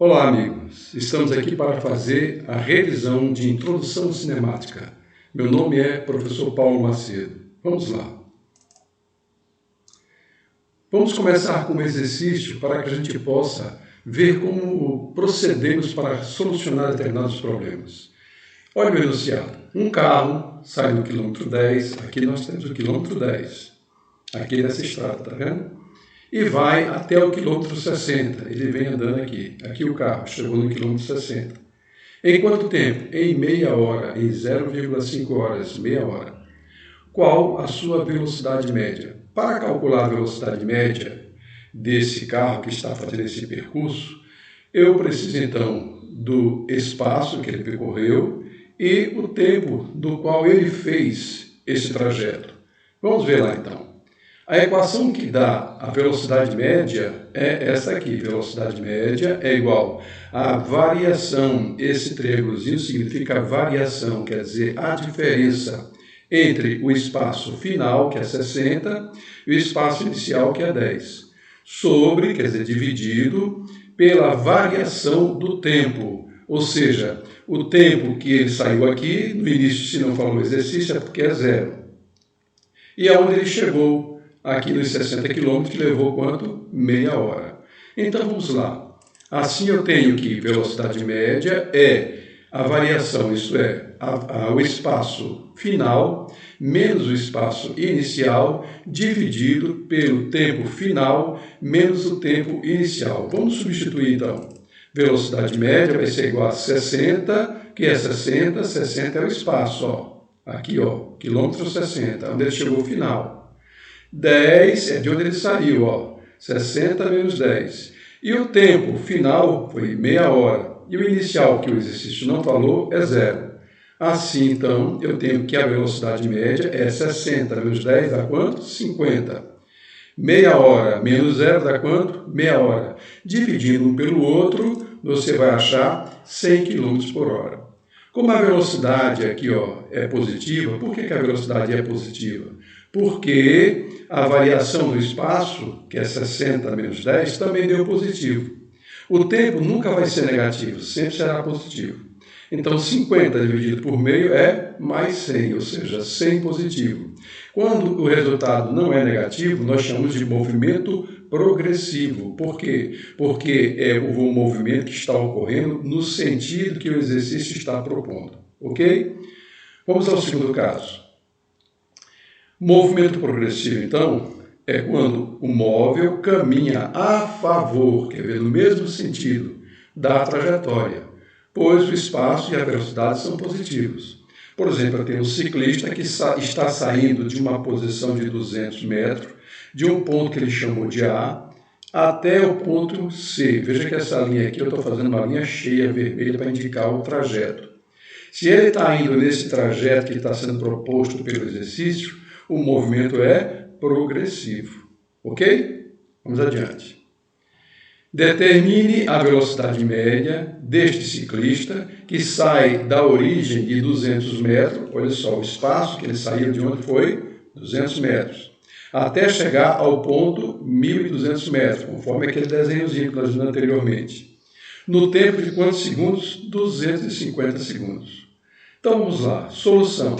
Olá, amigos! Estamos aqui para fazer a revisão de Introdução Cinemática. Meu nome é Professor Paulo Macedo. Vamos lá. Vamos começar com um exercício para que a gente possa ver como procedemos para solucionar determinados problemas. Olha o enunciado. Um carro sai no quilômetro 10, aqui nós temos o quilômetro 10, aqui nessa estrada, tá vendo? E vai até o quilômetro 60. Ele vem andando aqui. Aqui o carro chegou no quilômetro 60. Em quanto tempo? Em meia hora, em 0,5 horas, meia hora. Qual a sua velocidade média? Para calcular a velocidade média desse carro que está fazendo esse percurso, eu preciso então do espaço que ele percorreu e o tempo do qual ele fez esse trajeto. Vamos ver lá então. A equação que dá a velocidade média é essa aqui. Velocidade média é igual a variação, esse triângulozinho significa variação, quer dizer, a diferença entre o espaço final, que é 60, e o espaço inicial, que é 10, sobre, quer dizer, dividido pela variação do tempo, ou seja, o tempo que ele saiu aqui, no início, se não falou exercício, é porque é 0. E aonde ele chegou? Aqui nos 60 km, que levou quanto? Meia hora. Então vamos lá. Assim eu tenho que velocidade média é a variação, isto é, o espaço final menos o espaço inicial dividido pelo tempo final menos o tempo inicial. Vamos substituir então. Velocidade média vai ser igual a 60, que é 60, 60 é o espaço, ó. Aqui, ó, quilômetro 60, onde ele chegou ao final. 10 é de onde ele saiu, ó, 60 menos 10. E o tempo final foi meia hora. E o inicial, que o exercício não falou, é 0. Assim, então, eu tenho que a velocidade média é 60 menos 10 dá quanto? 50. Meia hora menos 0 dá quanto? Meia hora. Dividindo um pelo outro, você vai achar 100 km por hora. Como a velocidade aqui, ó, é positiva, por que a velocidade é positiva? Porque a variação do espaço, que é 60 menos 10, também deu positivo. O tempo nunca vai ser negativo, sempre será positivo. Então, 50 dividido por meio é mais 100, ou seja, 100 positivo. Quando o resultado não é negativo, nós chamamos de movimento progressivo. Por quê? Porque é o movimento que está ocorrendo no sentido que o exercício está propondo. Ok? Vamos ao segundo caso. Movimento progressivo, então, é quando o móvel caminha a favor, quer ver, no mesmo sentido da trajetória, pois o espaço e a velocidade são positivos. Por exemplo, eu tenho um ciclista que está saindo de uma posição de 200 metros, de um ponto que ele chamou de A, até o ponto C. Veja que essa linha aqui, eu estou fazendo uma linha cheia, vermelha, para indicar o trajeto. Se ele está indo nesse trajeto que está sendo proposto pelo exercício, o movimento é progressivo. Ok? Vamos adiante. Determine a velocidade média deste ciclista que sai da origem de 200 metros, olha só, o espaço que ele saiu de onde foi? 200 metros, até chegar ao ponto 1.200 metros, conforme aquele desenhozinho que nós vimos anteriormente. No tempo de quantos segundos? 250 segundos. Então vamos lá, solução.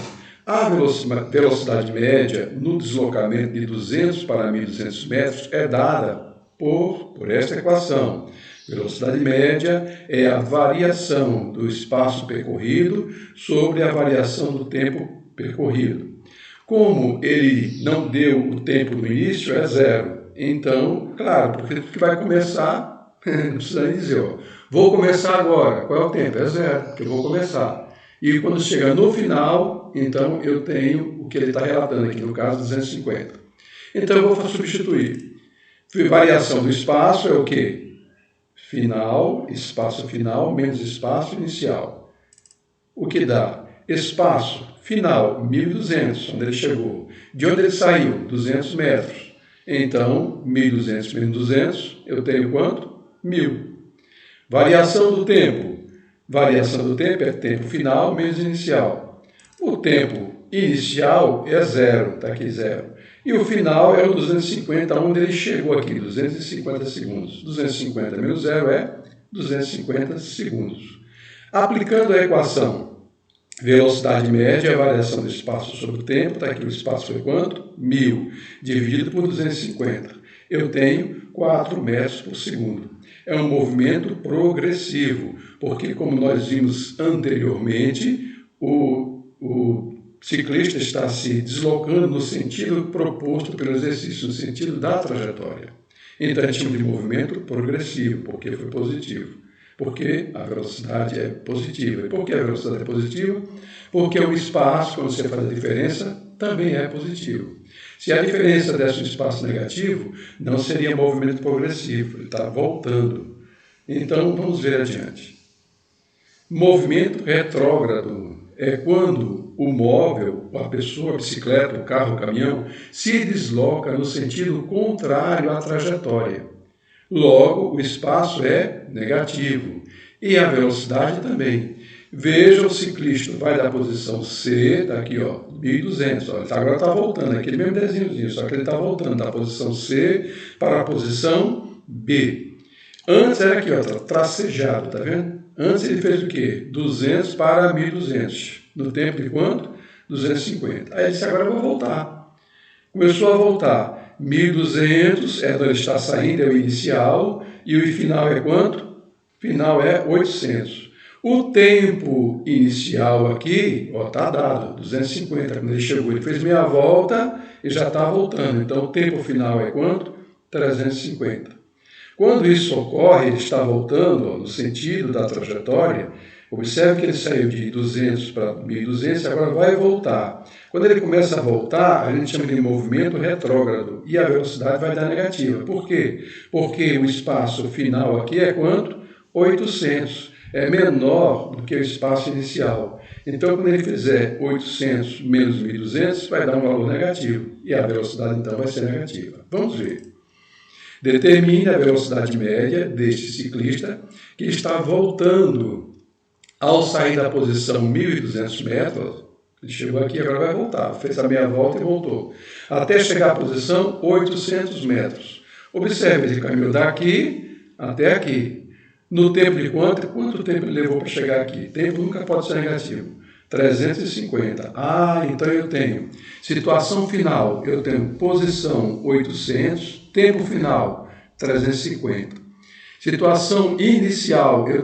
A velocidade média no deslocamento de 200 para 1.200 metros é dada por esta equação. Velocidade média é a variação do espaço percorrido sobre a variação do tempo percorrido. Como ele não deu o tempo no início, é 0. Então, claro, porque vai começar, não precisa nem dizer, ó, vou começar agora. Qual é o tempo? É 0, porque eu vou começar. E quando chegar no final, então eu tenho o que ele está relatando aqui, no caso 250. Então eu vou substituir. Variação do espaço é o quê? Final, espaço final, menos espaço inicial. O que dá? Espaço final, 1.200, onde ele chegou. De onde ele saiu? 200 metros. Então, 1.200 menos 200, eu tenho quanto? 1.000. Variação do tempo. Variação do tempo é tempo final menos inicial. O tempo inicial é 0, está aqui 0. E o final é o 250, onde ele chegou aqui, 250 segundos. 250 menos 0 é 250 segundos. Aplicando a equação velocidade média é a variação do espaço sobre o tempo, está aqui o espaço foi quanto? 1000, dividido por 250. Eu tenho 4 metros por segundo. É um movimento progressivo, porque como nós vimos anteriormente, o ciclista está se deslocando no sentido proposto pelo exercício, no sentido da trajetória. Então é tipo de movimento progressivo, porque foi positivo. Porque a velocidade é positiva. E por que a velocidade é positiva? Porque o espaço, quando você faz a diferença, também é positivo. Se a diferença desse um espaço negativo, não seria movimento progressivo, ele está voltando. Então, vamos ver adiante. Movimento retrógrado é quando o móvel, a pessoa, a bicicleta, o carro, o caminhão, se desloca no sentido contrário à trajetória. Logo, o espaço é negativo e a velocidade também. Veja o ciclista, vai da posição C, está aqui, ó, 1.200. Ó, agora está voltando, aquele mesmo desenhozinho, só que ele está voltando da posição C para a posição B. Antes era aqui, ó, tracejado, tá vendo? Antes ele fez o quê? 200 para 1.200. No tempo de quanto? 250. Aí ele disse, agora eu vou voltar. Começou a voltar. 1.200 é onde ele está saindo, é o inicial, e o final é quanto? O final é 800. O tempo inicial aqui, está dado, 250. Quando ele chegou, ele fez meia volta e já está voltando. Então, o tempo final é quanto? 350. Quando isso ocorre, ele está voltando no sentido da trajetória. Observe que ele saiu de 200 para 1.200 e agora vai voltar. Quando ele começa a voltar, a gente chama de movimento retrógrado e a velocidade vai dar negativa. Por quê? Porque o espaço final aqui é quanto? 800. É menor do que o espaço inicial. Então, quando ele fizer 800 menos 1.200, vai dar um valor negativo. E a velocidade, então, vai ser negativa. Vamos ver. Determine a velocidade média deste ciclista que está voltando. Ao sair da posição 1.200 metros, ele chegou aqui, agora vai voltar. Fez a meia volta e voltou. Até chegar à posição 800 metros. Observe, ele caminhou daqui até aqui. No tempo de quanto? Quanto tempo ele levou para chegar aqui? Tempo nunca pode ser negativo. 350. Então eu tenho situação final, eu tenho posição 800, tempo final 350. Situação inicial, eu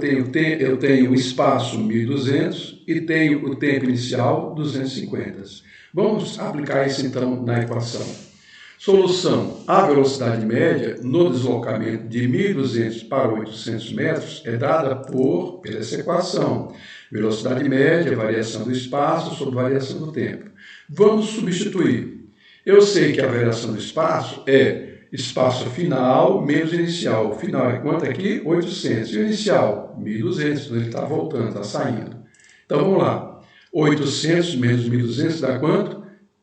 tenho o espaço 1.200 e tenho o tempo inicial 250. Vamos aplicar isso então na equação. Solução: a velocidade média no deslocamento de 1.200 para 800 metros é dada pela essa equação. Velocidade média, variação do espaço sobre variação do tempo. Vamos substituir. Eu sei que a variação do espaço é espaço final menos inicial. O final é quanto aqui? 800. E o inicial? 1.200. Ele está voltando, está saindo. Então, vamos lá. 800 menos 1.200 dá quanto?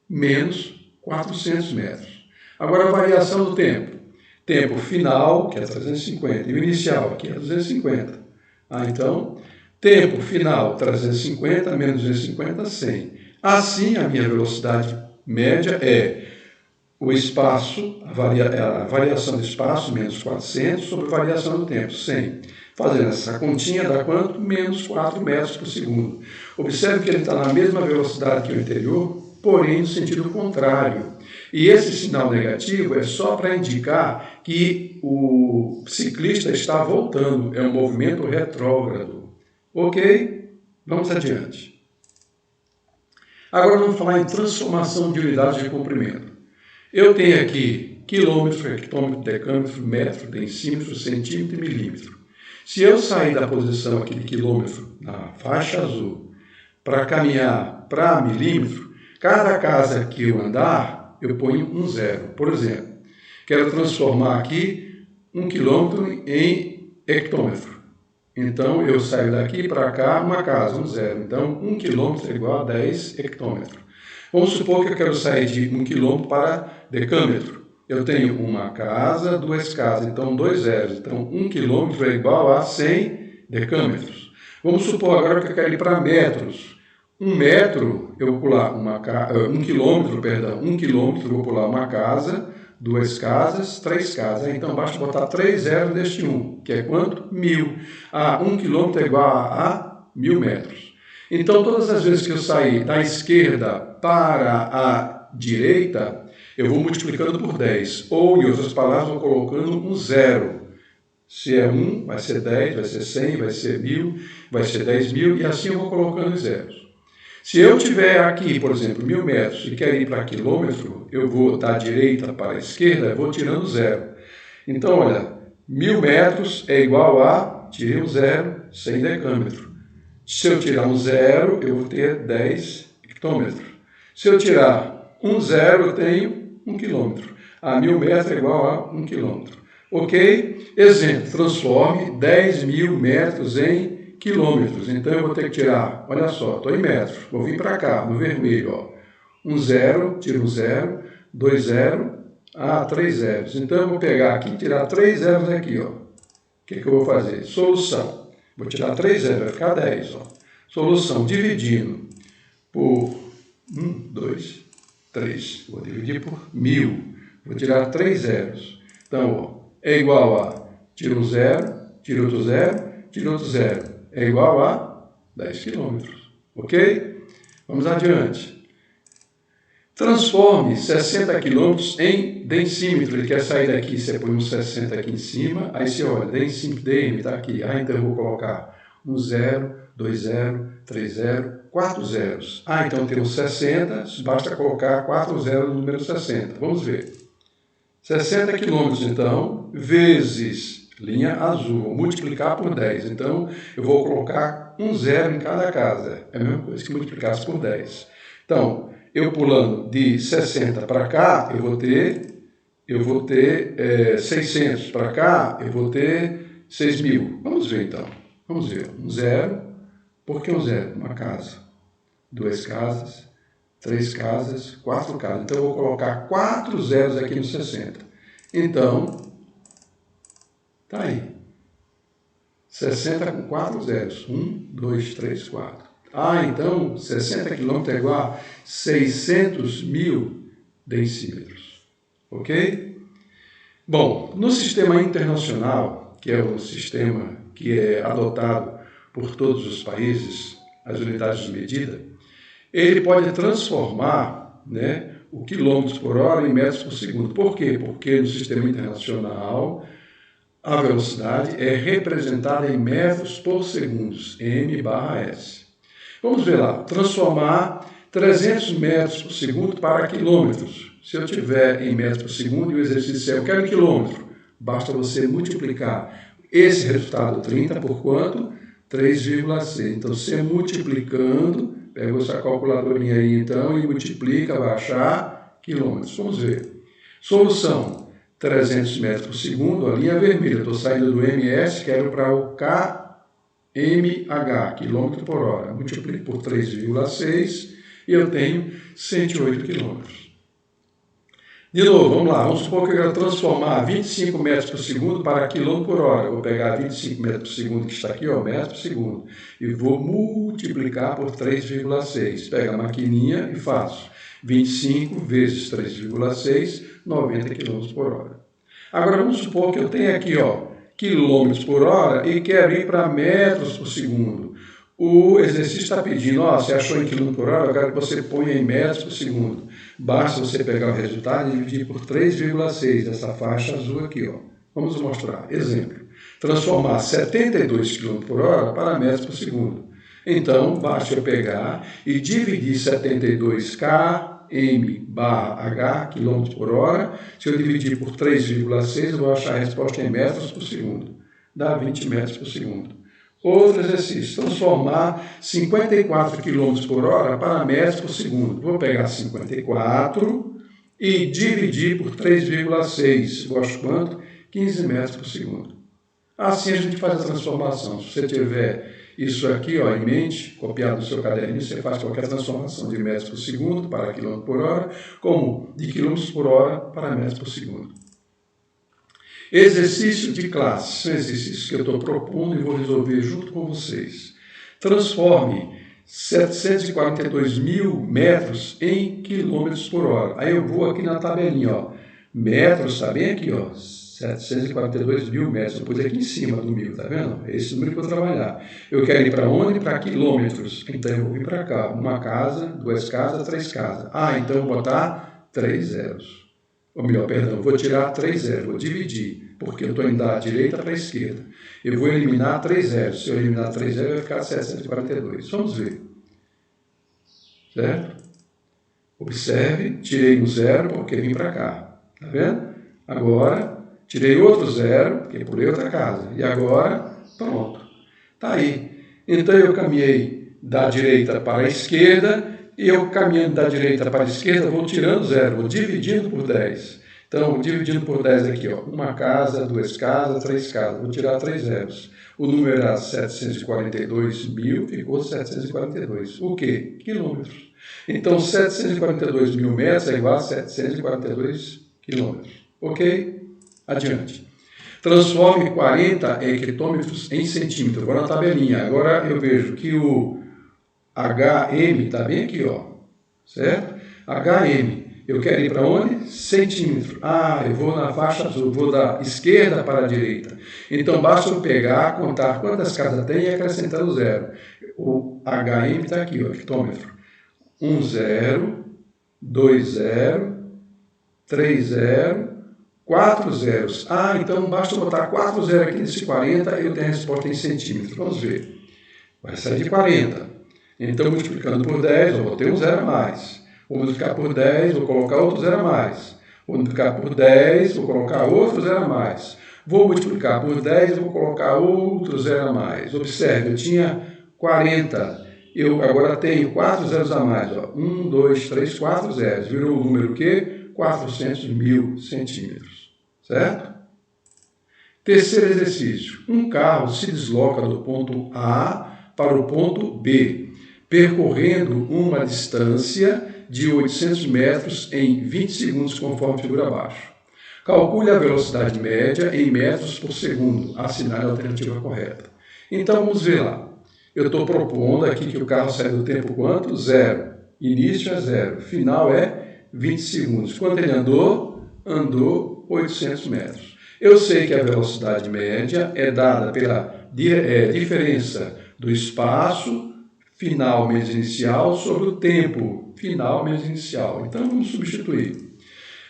Menos 400 metros. Agora, a variação do tempo. Tempo final, que é 350. E o inicial, que é 250. Então, tempo final, 350 menos 250, 100. Assim, a minha velocidade média é o espaço, a variação do espaço, menos 400, sobre a variação do tempo, 100. Fazendo essa continha, dá quanto? Menos 4 metros por segundo. Observe que ele está na mesma velocidade que o anterior, porém no sentido contrário. E esse sinal negativo é só para indicar que o ciclista está voltando, é um movimento retrógrado. Ok? Vamos adiante. Agora vamos falar em transformação de unidades de comprimento. Eu tenho aqui quilômetro, hectômetro, decâmetro, metro, decímetro, centímetro e milímetro. Se eu sair da posição aqui de quilômetro, na faixa azul, para caminhar para milímetro, cada casa que eu andar, eu ponho um zero. Por exemplo, quero transformar aqui 1 quilômetro em hectômetro. Então, eu saio daqui para cá, uma casa, um zero. Então, 1 quilômetro é igual a 10 hectômetros. Vamos supor que eu quero sair de 1 quilômetro para decâmetro. Eu tenho uma casa, 2 casas, então 2 zeros. Então, 1 quilômetro é igual a 100 decâmetros. Vamos supor agora que eu quero ir para metros. 1 metro, eu vou pular 1 quilômetro, eu vou pular uma casa, 2 casas, 3 casas. Então, basta botar 3 zeros neste 1, que é quanto? 1000. 1 quilômetro é igual a 1000 metros. Então, todas as vezes que eu sair da esquerda para a direita, eu vou multiplicando por 10. Ou, em outras palavras, vou colocando um zero. Se é 1, vai ser 10, vai ser 100, vai ser 1000, vai ser 10.000, e assim eu vou colocando zeros. Se eu tiver aqui, por exemplo, 1000 metros e quero ir para quilômetro, eu vou da direita para a esquerda, eu vou tirando zero. Então, olha, 1000 metros é igual a, tirei um zero, 100 decâmetro. Se eu tirar um zero, eu vou ter 10 hectômetros. Se eu tirar um zero, eu tenho 1 quilômetro. 1000 metros é igual a 1 quilômetro. Ok? Exemplo, transforme 10.000 metros em quilômetros. Então, eu vou ter que tirar, olha só, estou em metros, vou vir para cá, no vermelho, ó. Um zero, tiro um zero, 2 zeros, 3 zeros. Então, eu vou pegar aqui e tirar 3 zeros aqui, ó. O que eu vou fazer? Solução. Vou tirar 3 zeros, vai ficar 10, ó. Solução, dividindo por 1, 2, 3. Vou dividir por 1000. Vou tirar 3 zeros. Então, ó, é igual a, tiro um zero, tiro outro zero, tiro outro zero. É igual a 10 quilômetros. Ok? Vamos adiante. Transforme 60 quilômetros em densímetro. Ele quer sair daqui, você põe um 60 aqui em cima, aí você olha, densímetro, dm, está aqui. Então eu vou colocar um 0, 2 0, 3 0, 4 zeros. Então temos 60, basta colocar 4 zeros no número 60. Vamos ver. 60 quilômetros, então, vezes linha azul, vou multiplicar por 10. Então, eu vou colocar um zero em cada casa. É a mesma coisa que multiplicasse por 10. Então, eu pulando de 60 para cá, eu vou ter 600 para cá, eu vou ter 6.000. Vamos ver, então. Vamos ver. Um zero. Por que um zero? Uma casa. 2 casas. 3 casas, 4 casas. Então, eu vou colocar 4 zeros aqui no 60. Então, tá aí. 60 com 4 zeros. 1, 2, 3, 4. Então, 60 quilômetros é igual a 600.000 densímetros. Ok? Bom, no sistema internacional, que é o sistema que é adotado por todos os países, as unidades de medida, ele pode transformar, né, o quilômetros por hora em metros por segundo. Por quê? Porque no sistema internacional a velocidade é representada em metros por segundo, m/s. Vamos ver lá, transformar 300 metros por segundo para quilômetros. Se eu tiver em metros por segundo e o exercício é eu quero em quilômetro, basta você multiplicar esse resultado 30 por quanto? 3,6. Então, você multiplicando, pega essa calculadorinha aí então e multiplica, vai achar quilômetros. Vamos ver. Solução, 300 metros por segundo, a linha vermelha. Estou saindo do ms, quero para o kmh, quilômetro por hora. Multiplico por 3,6 e eu tenho 108 quilômetros. De novo, vamos lá. Vamos supor que eu quero transformar 25 metros por segundo para quilômetro por hora. Eu vou pegar 25 metros por segundo, que está aqui, ó, metros por segundo, e vou multiplicar por 3,6. Pega a maquininha e faço 25 vezes 3,6, 90 km por hora. Agora, vamos supor que eu tenho aqui, ó, quilômetros por hora e quero ir para metros por segundo. O exercício está pedindo, ó, você achou em quilômetro por hora, eu quero que você ponha em metros por segundo. Basta você pegar o resultado e dividir por 3,6 dessa faixa azul aqui, ó. Vamos mostrar. Exemplo. Transformar 72 km por hora para metros por segundo. Então, basta eu pegar e dividir 72 km/h, quilômetros por hora. Se eu dividir por 3,6, eu vou achar a resposta em metros por segundo. Dá 20 metros por segundo. Outro exercício, transformar 54 km por hora para metros por segundo. Vou pegar 54 e dividir por 3,6. Gosto quanto? 15 metros por segundo. Assim a gente faz a transformação. Se você tiver isso aqui, ó, em mente, copiado no seu caderninho, você faz qualquer transformação de metros por segundo para quilômetro por hora, como de quilômetros por hora para metros por segundo. Exercício de classe, são exercícios que eu estou propondo e vou resolver junto com vocês. Transforme 742.000 metros em quilômetros por hora. Aí eu vou aqui na tabelinha, ó. Metros está bem aqui, ó, 742 mil metros. Eu pus aqui em cima do mil, tá vendo? É esse número que eu vou trabalhar. Eu quero ir para onde? Para quilômetros. Então eu vou vir para cá. Uma casa, duas casas, três casas. Então eu vou botar 3 zeros. Ou melhor, perdão, vou tirar 3 zeros, vou dividir, porque eu estou indo da direita para a esquerda. Eu vou eliminar 3 zeros. Se eu eliminar 3 zeros, vai ficar 742. Vamos ver. Certo? Observe, tirei um zero porque vim para cá. Tá vendo? Agora, tirei outro zero, porque pulei outra casa. E agora, pronto. Tá aí. Então eu caminhei da direita para a esquerda, e eu caminhando da direita para a esquerda, vou tirando zero, vou dividindo por 10. Então, dividindo por 10 aqui, ó, uma casa, duas casas, três casas. Vou tirar 3 zeros. O número era 742 mil, ficou 742. O quê? Quilômetros. Então, 742 mil metros é igual a 742 quilômetros. Ok? Adiante. Transforme 40 hectômetros em centímetros. Agora na tabelinha. Agora eu vejo que o HM está bem aqui, ó. Certo? HM. Eu quero ir para onde? Centímetro. Eu vou na faixa azul, vou da esquerda para a direita. Então basta eu pegar, contar quantas casas tem e acrescentar o zero. O HM está aqui, ó, hectômetro. 1 zero, 2 zero, 3 zero, 4 zeros. Então basta eu botar 4 zeros aqui nesse 40 e eu tenho a resposta em centímetros. Vamos ver. Vai sair de 40. Então, multiplicando por 10, eu vou ter um zero a mais. Vou multiplicar por 10, vou colocar outro zero a mais. Vou multiplicar por 10, vou colocar outro zero a mais. Vou multiplicar por 10, vou colocar outro zero a mais. Observe, eu tinha 40. Eu agora tenho 4 zeros a mais. 1, 2, 3, 4 zeros. Virou o número o quê? 400 mil centímetros. Certo? Terceiro exercício. Um carro se desloca do ponto A para o ponto B, percorrendo uma distância de 800 metros em 20 segundos, conforme figura abaixo. Calcule a velocidade média em metros por segundo. Assinale a alternativa correta. Então, vamos ver lá. Eu estou propondo aqui que o carro sai do tempo quanto? Zero. Início é zero. Final é 20 segundos. Quanto ele andou? Andou 800 metros. Eu sei que a velocidade média é dada pela diferença do espaço final menos inicial sobre o tempo final menos inicial. Então, vamos substituir.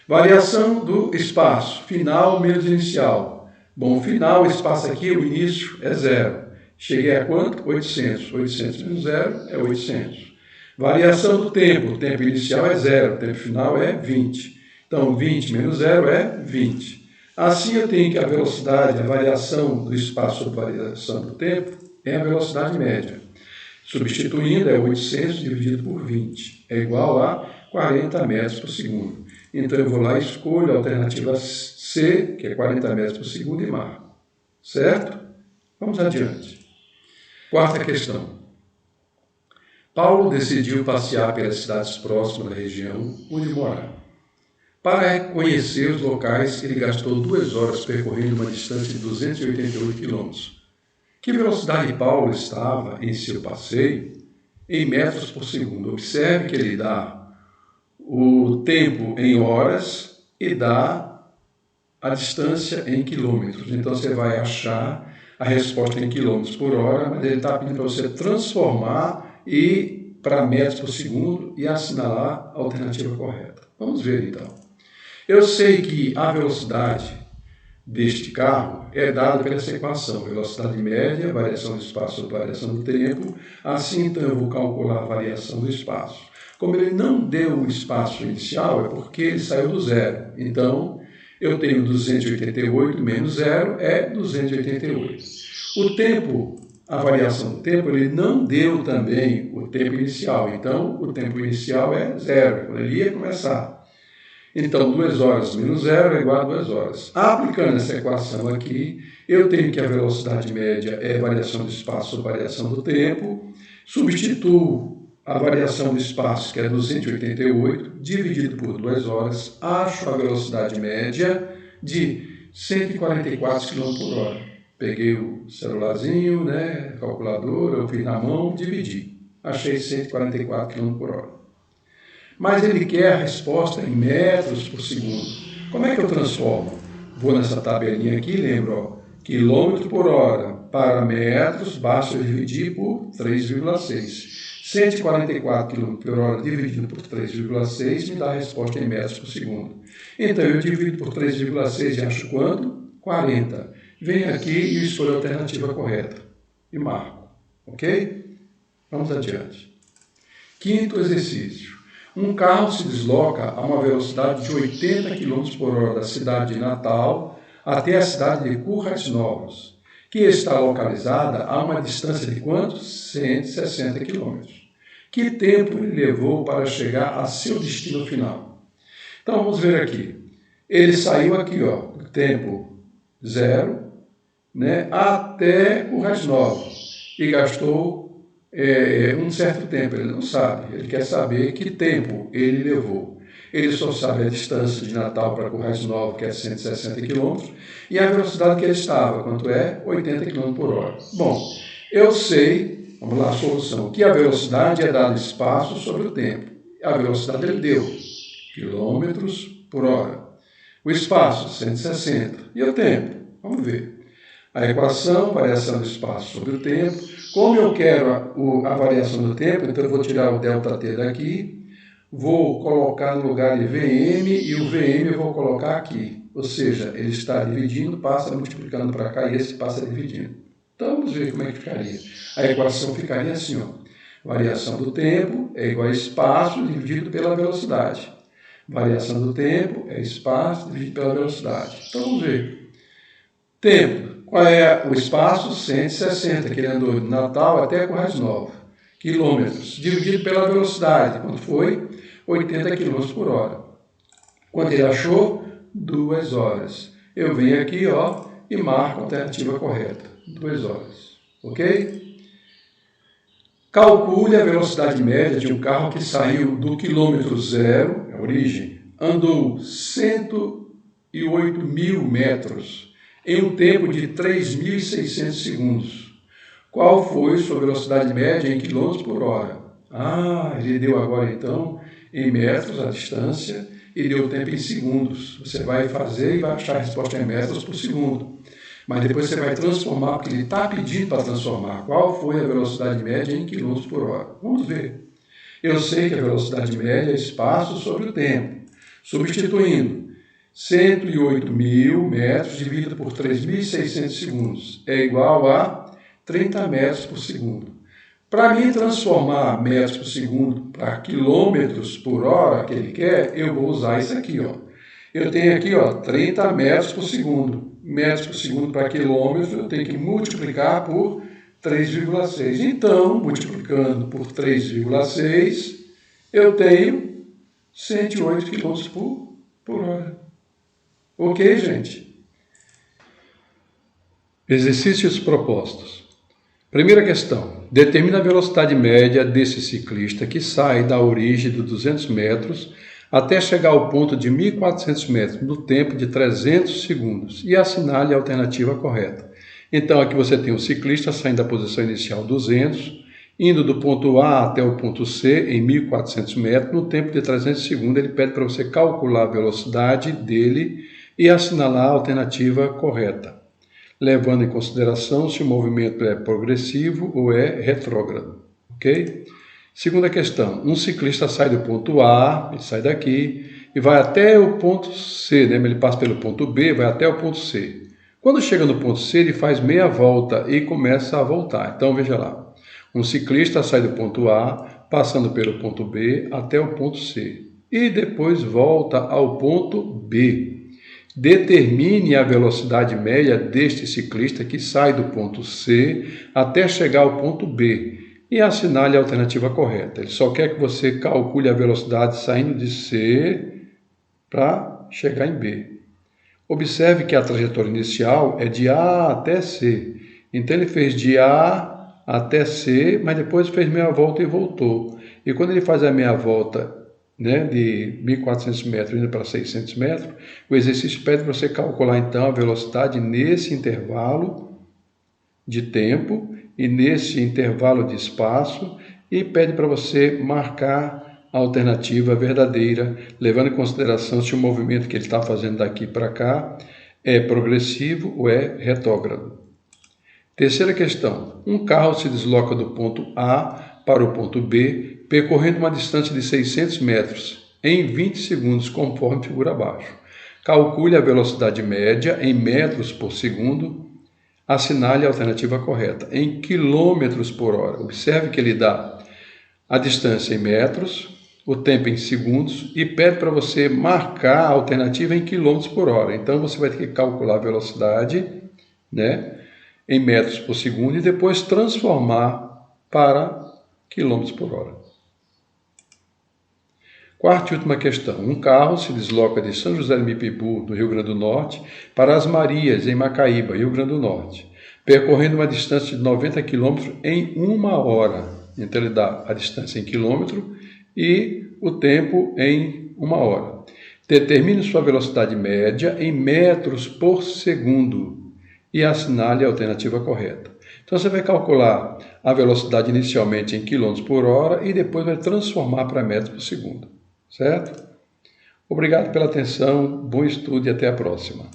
Variação do espaço, final menos inicial. Bom, o final, o espaço aqui, o início é zero. Cheguei a quanto? 800. 800 menos zero é 800. Variação do tempo, o tempo inicial é zero, o tempo final é 20. Então, 20 menos zero é 20. Assim, eu tenho que a velocidade, a variação do espaço sobre a variação do tempo, é a velocidade média. Substituindo, é 800 dividido por 20, é igual a 40 metros por segundo. Então, eu vou lá e escolho a alternativa C, que é 40 metros por segundo, e marco. Certo? Vamos adiante. Quarta questão. Paulo decidiu passear pelas cidades próximas da região onde mora. Para conhecer os locais, ele gastou 2 horas percorrendo uma distância de 288 quilômetros. Que velocidade Paulo estava em seu passeio em metros por segundo? Observe que ele dá o tempo em horas e dá a distância em quilômetros. Então, você vai achar a resposta em quilômetros por hora, mas ele está pedindo para você transformar e para metros por segundo e assinalar a alternativa correta. Vamos ver, então. Eu sei que a velocidade deste carro é dada pela essa equação, velocidade média, variação do espaço sobre variação do tempo. Assim, então, eu vou calcular a variação do espaço. Como ele não deu o espaço inicial, é porque ele saiu do zero. Então, eu tenho 288 menos zero é 288. O tempo, a variação do tempo, ele não deu também o tempo inicial. Então, o tempo inicial é zero, quando ele ia começar. Então, 2 horas menos zero é igual a 2 horas. Aplicando essa equação aqui, eu tenho que a velocidade média é variação do espaço sobre variação do tempo. Substituo a variação do espaço, que é 288, dividido por 2 horas. Acho a velocidade média de 144 km por hora. Peguei o celularzinho, a calculadora, eu fiz na mão, dividi. Achei 144 km por hora. Mas ele quer a resposta em metros por segundo. Como é que eu transformo? Vou nessa tabelinha aqui, lembro, ó, quilômetro por hora para metros, basta eu dividir por 3,6. 144 km por hora dividido por 3,6 me dá a resposta em metros por segundo. Então eu divido por 3,6 e acho quanto? 40. Venho aqui e escolho a alternativa correta e marco. Ok? Vamos adiante. Quinto exercício. Um carro se desloca a uma velocidade de 80 km por hora da cidade de Natal até a cidade de Currais Novos, que está localizada a uma distância de quanto? 160 km. Que tempo ele levou para chegar a seu destino final? Então vamos ver aqui. Ele saiu aqui, ó, tempo 0, né, até Currais Novos e gastou um certo tempo. Ele não sabe, ele quer saber que tempo ele levou. Ele só sabe a distância de Natal para Currais Novos, que é 160 km, e a velocidade que ele estava, quanto é? 80 km por hora. Bom, eu sei, vamos lá, a solução, que a velocidade é dada espaço sobre o tempo. A velocidade ele deu, quilômetros por hora. O espaço, 160. E o tempo? Vamos ver. A equação, variação do espaço sobre o tempo. Como eu quero a variação do tempo, então eu vou tirar o ΔT daqui, vou colocar no lugar de Vm e o Vm eu vou colocar aqui. Ou seja, ele está dividindo, passa multiplicando para cá e esse passa dividindo. Então vamos ver como é que ficaria. A equação ficaria assim, ó. Variação do tempo é igual a espaço dividido pela velocidade. Variação do tempo é espaço dividido pela velocidade. Então vamos ver. Tempo. Qual é o espaço? 160, que ele andou de Natal até Currais Novos. Quilômetros. Dividido pela velocidade. Quanto foi? 80 km por hora. Quanto ele achou? 2 horas. Eu venho aqui, ó, e marco a alternativa correta. 2 horas. Ok? Calcule a velocidade média de um carro que saiu do quilômetro 0, a origem, andou 108.000 metros em um tempo de 3.600 segundos. Qual foi sua velocidade média em quilômetros por hora? Ah, ele deu agora então em metros a distância e deu o tempo em segundos. Você vai fazer e vai achar a resposta em metros por segundo. Mas depois você vai transformar, porque ele está pedindo para transformar. Qual foi a velocidade média em quilômetros por hora? Vamos ver. Eu sei que a velocidade média é espaço sobre o tempo. Substituindo 108.000 metros dividido por 3.600 segundos é igual a 30 metros por segundo. Para mim transformar metros por segundo para quilômetros por hora que ele quer, eu vou usar isso aqui, ó. Eu tenho aqui, ó, 30 metros por segundo. Metros por segundo para quilômetro, eu tenho que multiplicar por 3,6. Então, multiplicando por 3,6, eu tenho 108 km por hora. Ok, gente? Exercícios propostos. Primeira questão. Determina a velocidade média desse ciclista que sai da origem de 200 metros até chegar ao ponto de 1.400 metros, no tempo de 300 segundos, e assinale a alternativa correta. Então, aqui você tem o ciclista saindo da posição inicial 200, indo do ponto A até o ponto C em 1.400 metros, no tempo de 300 segundos. Ele pede para você calcular a velocidade dele e assinalar a alternativa correta, levando em consideração se o movimento é progressivo ou é retrógrado. Ok? Segunda questão, um ciclista sai do ponto A, ele sai daqui e vai até o ponto C, né? Ele passa pelo ponto B, vai até o ponto C. Quando chega no ponto C, ele faz meia volta e começa a voltar. Então, veja lá, um ciclista sai do ponto A, passando pelo ponto B até o ponto C e depois volta ao ponto B. Determine a velocidade média deste ciclista que sai do ponto C até chegar ao ponto B e assinale a alternativa correta. Ele só quer que você calcule a velocidade saindo de C para chegar em B. Observe que a trajetória inicial é de A até C. Então ele fez de A até C, mas depois fez meia volta e voltou. E quando ele faz a meia volta, né, de 1.400 metros indo para 600 metros, o exercício pede para você calcular então a velocidade nesse intervalo de tempo e nesse intervalo de espaço e pede para você marcar a alternativa verdadeira, levando em consideração se o movimento que ele está fazendo daqui para cá é progressivo ou é retrógrado. Terceira questão. Um carro se desloca do ponto A para o ponto B, percorrendo uma distância de 600 metros em 20 segundos, conforme figura abaixo. Calcule a velocidade média em metros por segundo. Assinale a alternativa correta em quilômetros por hora. Observe que ele dá a distância em metros, o tempo em segundos e pede para você marcar a alternativa em quilômetros por hora. Então você vai ter que calcular a velocidade, em metros por segundo e depois transformar para quilômetros por hora. Quarta e última questão. Um carro se desloca de São José do Mipibu, no Rio Grande do Norte, para As Marias, em Macaíba, Rio Grande do Norte, percorrendo uma distância de 90 km em 1 hora. Então ele dá a distância em quilômetro e o tempo em 1 hora. Determine sua velocidade média em metros por segundo e assinale a alternativa correta. Então você vai calcular a velocidade inicialmente em quilômetros por hora e depois vai transformar para metros por segundo. Certo? Obrigado pela atenção, bom estudo e até a próxima.